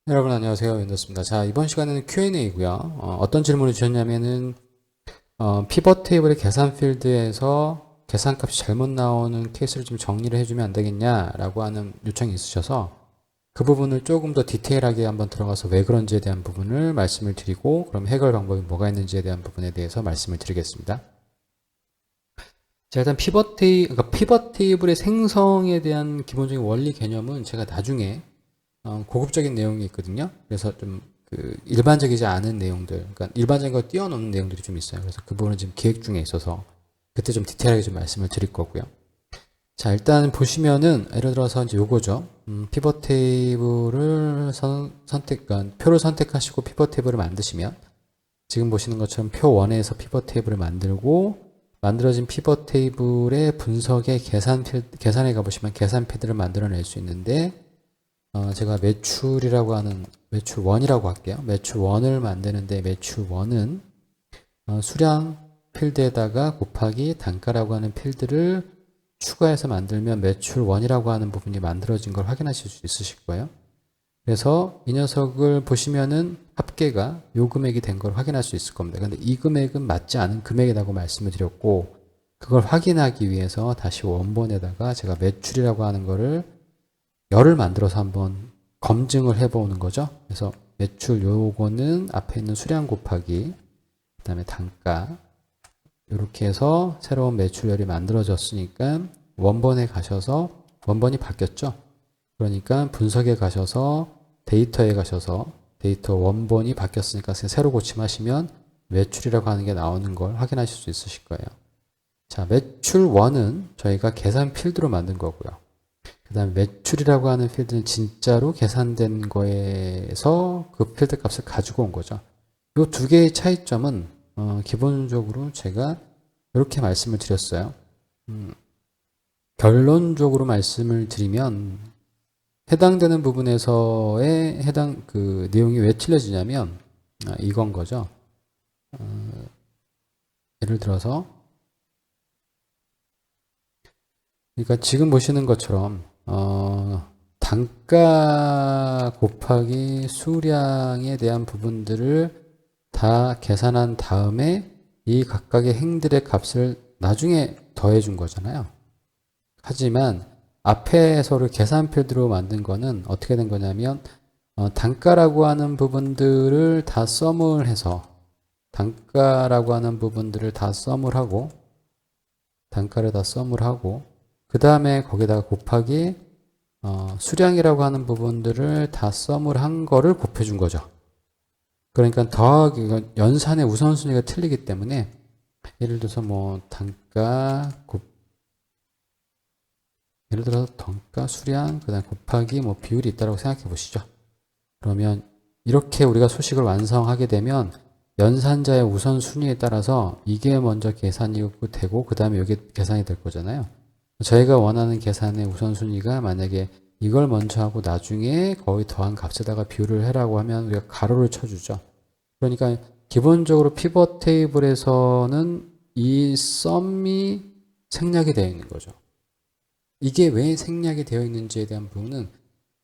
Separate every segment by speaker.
Speaker 1: 여러분 안녕하세요. 윤도스입니다. 자, 이번 시간에는 Q&A고요. 어떤 질문을 주셨냐면은 피벗 테이블의 계산 필드에서 계산값이 잘못 나오는 케이스를 좀 정리를 해주면 안 되겠냐라고 하는 요청이 있으셔서 그 부분을 조금 더 디테일하게 한번 들어가서 왜 그런지에 대한 부분을 말씀을 드리고 그럼 해결 방법이 뭐가 있는지에 대한 부분에 대해서 말씀을 드리겠습니다. 자, 일단 그러니까 피벗 테이블의 생성에 대한 기본적인 원리 개념은 제가 나중에 고급적인 내용이 있거든요. 그래서 좀 그 일반적이지 않은 내용들, 그러니까 일반적인 걸 뛰어넘는 내용들이 좀 있어요. 그래서 그 부분은 지금 기획 중에 있어서 그때 좀 디테일하게 좀 말씀을 드릴 거고요. 자, 일단 보시면은 예를 들어서 이제 요거죠. 피벗 테이블을 그러니까 표를 선택하시고 피벗 테이블을 만드시면 지금 보시는 것처럼 표 1에서 피벗 테이블을 만들고 만들어진 피벗 테이블의 분석의 계산에 가보시면 계산 필드를 만들어낼 수 있는데 제가 매출이라고 하는 매출 1이라고 할게요. 매출 1을 만드는데 매출 1은 수량 필드에다가 곱하기 단가라고 하는 필드를 추가해서 만들면 매출 1이라고 하는 부분이 만들어진 걸 확인하실 수 있으실 거예요. 그래서 이 녀석을 보시면은 합계가 요 금액이 된 걸 확인할 수 있을 겁니다. 근데 이 금액은 맞지 않은 금액이라고 말씀을 드렸고 그걸 확인하기 위해서 다시 원본에다가 제가 매출이라고 하는 거를 열을 만들어서 한번 검증을 해보는 거죠. 그래서 매출 요거는 앞에 있는 수량 곱하기 그 다음에 단가 이렇게 해서 새로운 매출열이 만들어졌으니까 원본에 가셔서 원본이 바뀌었죠. 그러니까 분석에 가셔서 데이터에 가셔서 데이터 원본이 바뀌었으니까 새로 고침하시면 매출이라고 하는 게 나오는 걸 확인하실 수 있으실 거예요. 자, 매출 1은 저희가 계산 필드로 만든 거고요. 그 다음에 매출이라고 하는 필드는 진짜로 계산된 거에서 그 필드 값을 가지고 온 거죠. 이 두 개의 차이점은 기본적으로 제가 이렇게 말씀을 드렸어요. 결론적으로 말씀을 드리면 해당되는 부분에서의 해당 그 내용이 왜 틀려지냐면 이건 거죠. 예를 들어서 그러니까 지금 보시는 것처럼 단가 곱하기 수량에 대한 부분들을 다 계산한 다음에 이 각각의 행들의 값을 나중에 더해 준 거잖아요. 하지만 앞에서를 계산 필드로 만든 거는 어떻게 된 거냐면 단가라고 하는 부분들을 다 썸을 해서 단가라고 하는 부분들을 다 썸을 하고 단가를 다 썸을 하고 그 다음에 거기다가 곱하기 수량이라고 하는 부분들을 다 썸을 한 거를 곱해준 거죠. 그러니까 더하기 연산의 우선순위가 틀리기 때문에 예를 들어서 뭐 단가 예를 들어서 단가 수량 그다음 곱하기 뭐 비율이 있다고 생각해 보시죠. 그러면 이렇게 우리가 수식을 완성하게 되면 연산자의 우선순위에 따라서 이게 먼저 계산이 되고 그 다음에 이게 계산이 될 거잖아요. 저희가 원하는 계산의 우선순위가 만약에 이걸 먼저 하고 나중에 거의 더한 값에다가 비율을 해라고 하면 우리가 가로를 쳐주죠. 그러니까 기본적으로 피벗 테이블에서는 이 썸이 생략이 되어 있는 거죠. 이게 왜 생략이 되어 있는지에 대한 부분은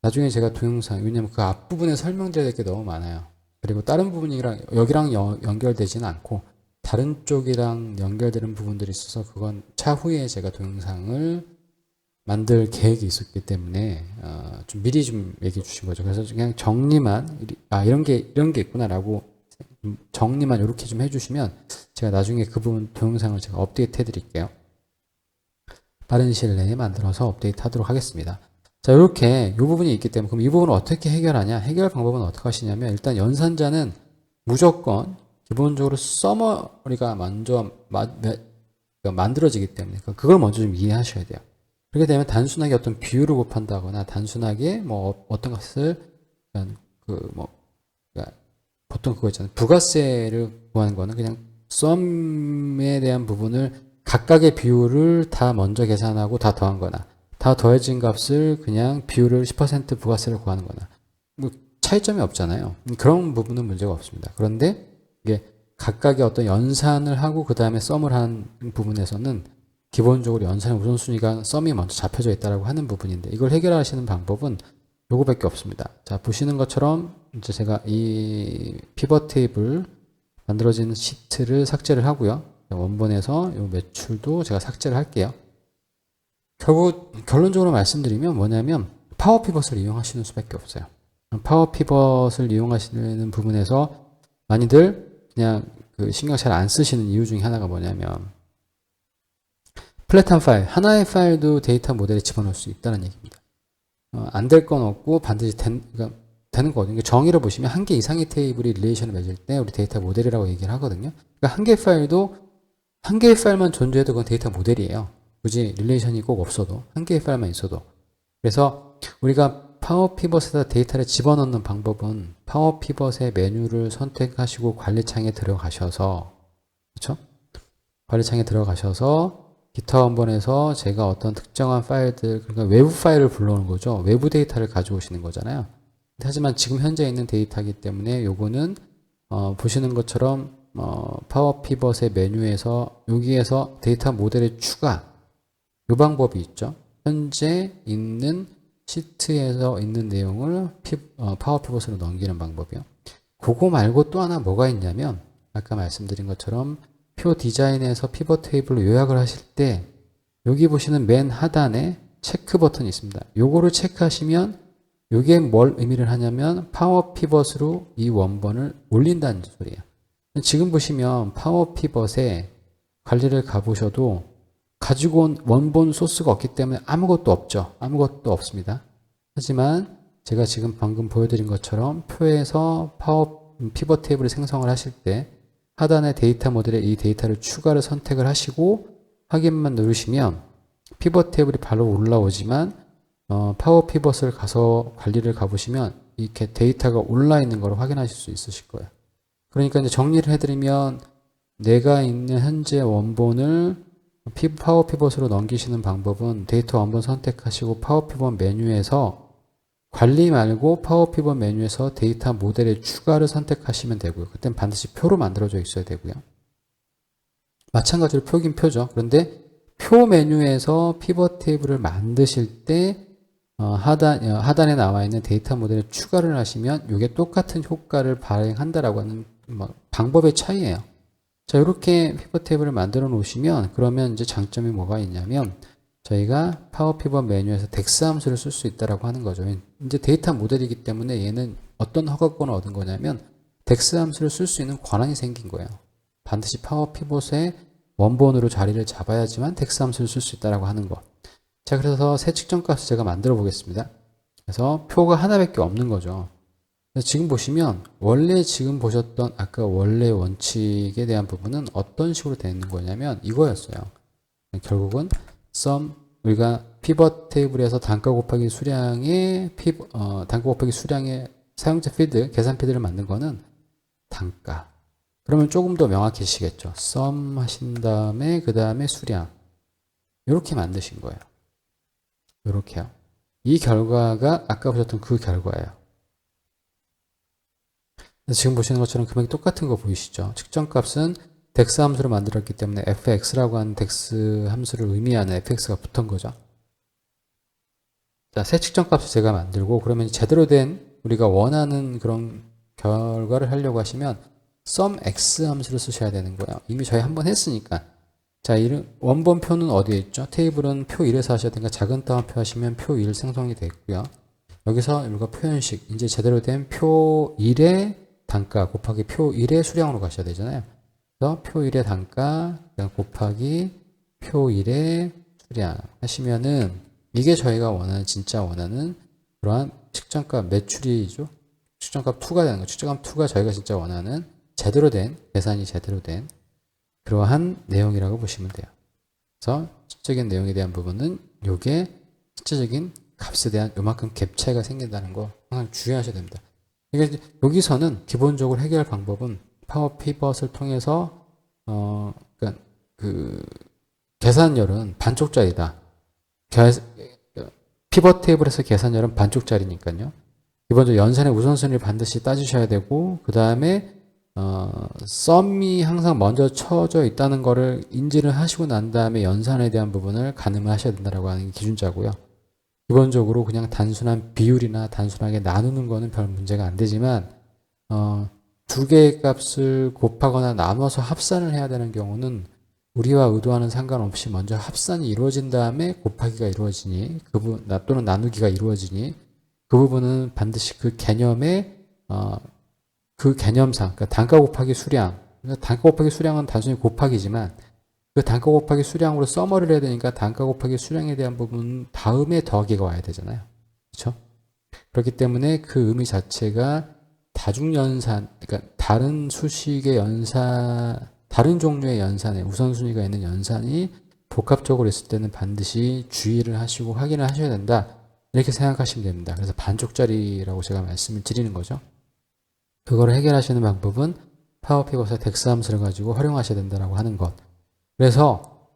Speaker 1: 나중에 제가 동영상, 왜냐면 그 앞부분에 설명드려야 될 게 너무 많아요. 그리고 다른 부분이랑 여기랑 연결되지는 않고 다른 쪽이랑 연결되는 부분들이 있어서 그건 차후에 제가 동영상을 만들 계획이 있었기 때문에 좀 미리 좀 얘기해 주신 거죠. 그래서 그냥 정리만 이런 게 있구나라고 정리만 이렇게 좀 해주시면 제가 나중에 그 부분 동영상을 제가 업데이트 해드릴게요. 빠른 시일 내에 만들어서 업데이트 하도록 하겠습니다. 자, 이렇게 이 부분이 있기 때문에 그럼 이 부분을 어떻게 해결하냐? 해결 방법은 어떻게 하시냐면 일단 연산자는 무조건 기본적으로 서머리가 먼저 만들어지기 때문에 그걸 먼저 좀 이해하셔야 돼요. 그렇게 되면 단순하게 어떤 비율을 곱한다거나 단순하게 뭐 어떤 것을 그뭐 그러니까 보통 그거 있잖아요. 부가세를 구하는 거는 그냥 썸에 대한 부분을 각각의 비율을 다 먼저 계산하고 다 더한 거나 다 더해진 값을 그냥 비율을 10% 부가세를 구하는 거나 뭐 차이점이 없잖아요. 그런 부분은 문제가 없습니다. 그런데 이게 각각의 어떤 연산을 하고 그 다음에 썸을 한 부분에서는 기본적으로 연산의 우선순위가 썸이 먼저 잡혀져 있다고 하는 부분인데 이걸 해결하시는 방법은 요거밖에 없습니다. 자, 보시는 것처럼 이제 제가 이 피벗 테이블 만들어진 시트를 삭제를 하고요. 원본에서 요 매출도 제가 삭제를 할게요. 결국 결론적으로 말씀드리면 뭐냐면 파워 피벗을 이용하시는 수밖에 없어요. 파워 피벗을 이용하시는 부분에서 많이들 그냥 그 신경 잘 안 쓰시는 이유 중에 하나가 뭐냐면 플랫한 파일, 하나의 파일도 데이터 모델에 집어넣을 수 있다는 얘기입니다. 안 될 건 없고 반드시 그러니까 되는 거거든요. 정의를 보시면 한 개 이상의 테이블이 릴레이션을 맺을 때 우리 데이터 모델이라고 얘기를 하거든요. 그러니까 한 개의 파일도 한 개의 파일만 존재해도 그건 데이터 모델이에요. 굳이 릴레이션이 꼭 없어도 한 개의 파일만 있어도. 그래서 우리가 파워 피벗에다 데이터를 집어넣는 방법은 파워 피벗의 메뉴를 선택하시고 관리창에 들어가셔서 그렇죠? 관리창에 들어가셔서 기타 원본에서 제가 어떤 특정한 파일들, 그러니까 외부 파일을 불러오는 거죠. 외부 데이터를 가져오시는 거잖아요. 하지만 지금 현재 있는 데이터이기 때문에 요거는 보시는 것처럼 파워 피벗의 메뉴에서 여기에서 데이터 모델의 추가 요 방법이 있죠. 현재 있는 시트에서 있는 내용을 파워 피벗으로 넘기는 방법이요. 그거 말고 또 하나 뭐가 있냐면 아까 말씀드린 것처럼 표 디자인에서 피벗 테이블로 요약을 하실 때 여기 보시는 맨 하단에 체크 버튼이 있습니다. 요거를 체크하시면 요게 뭘 의미를 하냐면 파워 피벗으로 이 원본을 올린다는 소리예요. 지금 보시면 파워 피벗에 관리를 가보셔도 가지고 온 원본 소스가 없기 때문에 아무것도 없죠. 아무것도 없습니다. 하지만 제가 지금 방금 보여드린 것처럼 표에서 파워 피벗 테이블을 생성을 하실 때 하단의 데이터 모델에 이 데이터를 추가를 선택을 하시고 확인만 누르시면 피벗 테이블이 바로 올라오지만 파워 피벗을 가서 관리를 가보시면 이렇게 데이터가 올라 있는 걸 확인하실 수 있으실 거예요. 그러니까 이제 정리를 해드리면 내가 있는 현재 원본을 파워 피벗으로 넘기시는 방법은 데이터 원본 선택하시고 파워 피벗 메뉴에서 관리 말고 파워 피벗 메뉴에서 데이터 모델의 추가를 선택하시면 되고요. 그땐 반드시 표로 만들어져 있어야 되고요. 마찬가지로 표긴 표죠. 그런데 표 메뉴에서 피벗 테이블을 만드실 때 하단에 나와 있는 데이터 모델에 추가를 하시면 이게 똑같은 효과를 발행한다라고 하는 방법의 차이예요. 자, 이렇게 피벗 테이블을 만들어 놓으시면 그러면 이제 장점이 뭐가 있냐면 저희가 파워 피벗 메뉴에서 덱스 함수를 쓸 수 있다라고 하는 거죠. 이제 데이터 모델이기 때문에 얘는 어떤 허가권을 얻은 거냐면 덱스 함수를 쓸 수 있는 권한이 생긴 거예요. 반드시 파워 피벗의 원본으로 자리를 잡아야지만 덱스 함수를 쓸 수 있다라고 하는 거. 자, 그래서 새 측정 값을 제가 만들어 보겠습니다. 그래서 표가 하나밖에 없는 거죠. 지금 보시면 원래 지금 보셨던 아까 원래 원칙에 대한 부분은 어떤 식으로 되어 있는 거냐면 이거였어요. 결국은 sum 우리가 피벗 테이블에서 단가 곱하기 수량의 단가 곱하기 수량의 사용자 필드 계산 필드를 만든 거는 단가. 그러면 조금 더 명확해지시겠죠. sum 하신 다음에 그 다음에 수량 이렇게 만드신 거예요. 이렇게요. 이 결과가 아까 보셨던 그 결과예요. 지금 보시는 것처럼 금액이 똑같은 거 보이시죠? 측정값은 덱스 함수를 만들었기 때문에 fx라고 하는 덱스 함수를 의미하는 fx가 붙은 거죠. 자, 새 측정값을 제가 만들고 그러면 제대로 된 우리가 원하는 그런 결과를 하려고 하시면 sum x 함수를 쓰셔야 되는 거예요. 이미 저희 한번 했으니까. 자, 원본 표는 어디에 있죠? 테이블은 표 1에서 하셔야 되니까 작은 따옴표 하시면 표 1 생성이 됐고요. 여기서 우리가 표현식 이제 제대로 된 표 1의 단가 곱하기 표 1의 수량으로 가셔야 되잖아요. 그래서 표 1의 단가 곱하기 표 1의 수량 하시면은 이게 저희가 원하는 진짜 원하는 그러한 측정값 매출이죠. 측정값 2가 되는 거. 측정값 2가 저희가 진짜 원하는 제대로 된 계산이 제대로 된 그러한 내용이라고 보시면 돼요. 그래서 실적인 내용에 대한 부분은 요게 실제적인 값에 대한 요만큼 갭 차이가 생긴다는 거 항상 주의하셔야 됩니다. 그러니까 여기서는 기본적으로 해결 방법은 파워 피벗을 통해서 그러니까 그 계산열은 반쪽짜리다. 피벗 테이블에서 계산열은 반쪽짜리니까요. 기본적으로 연산의 우선순위를 반드시 따지셔야 되고 그 다음에 썸이 항상 먼저 쳐져 있다는 거를 인지를 하시고 난 다음에 연산에 대한 부분을 가늠하셔야 된다고 하는 게 기준자고요. 기본적으로 그냥 단순한 비율이나 단순하게 나누는 거는 별 문제가 안 되지만 두 개의 값을 곱하거나 나눠서 합산을 해야 되는 경우는 우리와 의도와는 상관없이 먼저 합산이 이루어진 다음에 곱하기가 이루어지니 또는 나누기가 이루어지니 그 부분은 반드시 그 개념의 그 개념상 그러니까 단가 곱하기 수량 그러니까 단가 곱하기 수량은 단순히 곱하기지만 그 단가 곱하기 수량으로 써머리를 해야 되니까 단가 곱하기 수량에 대한 부분 다음에 더하기가 와야 되잖아요. 그렇죠? 그렇기 때문에 그 의미 자체가 다중연산, 그러니까 다른 수식의 다른 종류의 연산에 우선순위가 있는 연산이 복합적으로 있을 때는 반드시 주의를 하시고 확인을 하셔야 된다. 이렇게 생각하시면 됩니다. 그래서 반쪽짜리라고 제가 말씀을 드리는 거죠. 그거를 해결하시는 방법은 파워피벗의 덱스함수를 가지고 활용하셔야 된다라고 하는 것. 그래서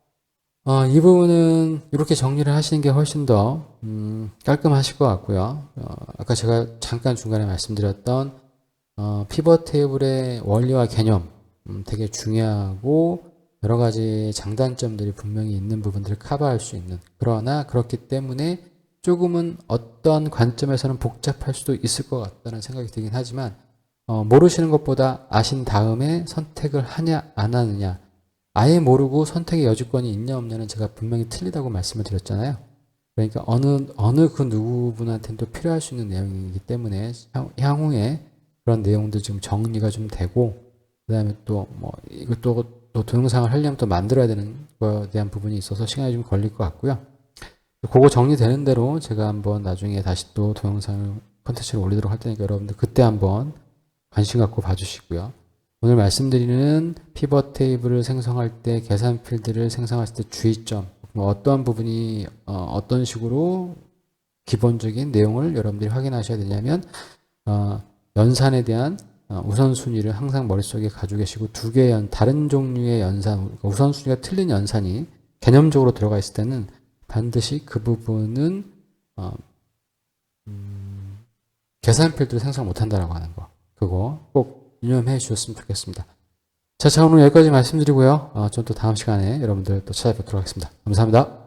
Speaker 1: 이 부분은 이렇게 정리를 하시는 게 훨씬 더 깔끔하실 것 같고요. 아까 제가 잠깐 중간에 말씀드렸던 피벗 테이블의 원리와 개념 되게 중요하고 여러 가지 장단점들이 분명히 있는 부분들을 커버할 수 있는 그러나 그렇기 때문에 조금은 어떤 관점에서는 복잡할 수도 있을 것 같다는 생각이 들긴 하지만 모르시는 것보다 아신 다음에 선택을 하냐 안 하느냐 아예 모르고 선택의 여지권이 있냐 없냐는 제가 분명히 틀리다고 말씀을 드렸잖아요. 그러니까 어느 그 누구분한테는 또 필요할 수 있는 내용이기 때문에 향후에 그런 내용도 지금 정리가 좀 되고 그 다음에 또 뭐 이것도 또 동영상을 하려면 또 만들어야 되는 거에 대한 부분이 있어서 시간이 좀 걸릴 것 같고요. 그거 정리되는 대로 제가 한번 나중에 다시 또 동영상을 콘텐츠를 올리도록 할 테니까 여러분들 그때 한번 관심 갖고 봐주시고요. 오늘 말씀드리는 피벗 테이블을 생성할 때 계산 필드를 생성할 때 주의점 어떠한 부분이 어떤 식으로 기본적인 내용을 여러분들이 확인하셔야 되냐면 연산에 대한 우선순위를 항상 머릿속에 가지고 계시고 두 개의 다른 종류의 연산 우선순위가 틀린 연산이 개념적으로 들어가 있을 때는 반드시 그 부분은 계산 필드를 생성 못한다라고 하는 거 그거 꼭 유념해 주셨으면 좋겠습니다. 자, 오늘 여기까지 말씀드리고요. 전 또 다음 시간에 여러분들 또 찾아뵙도록 하겠습니다. 감사합니다.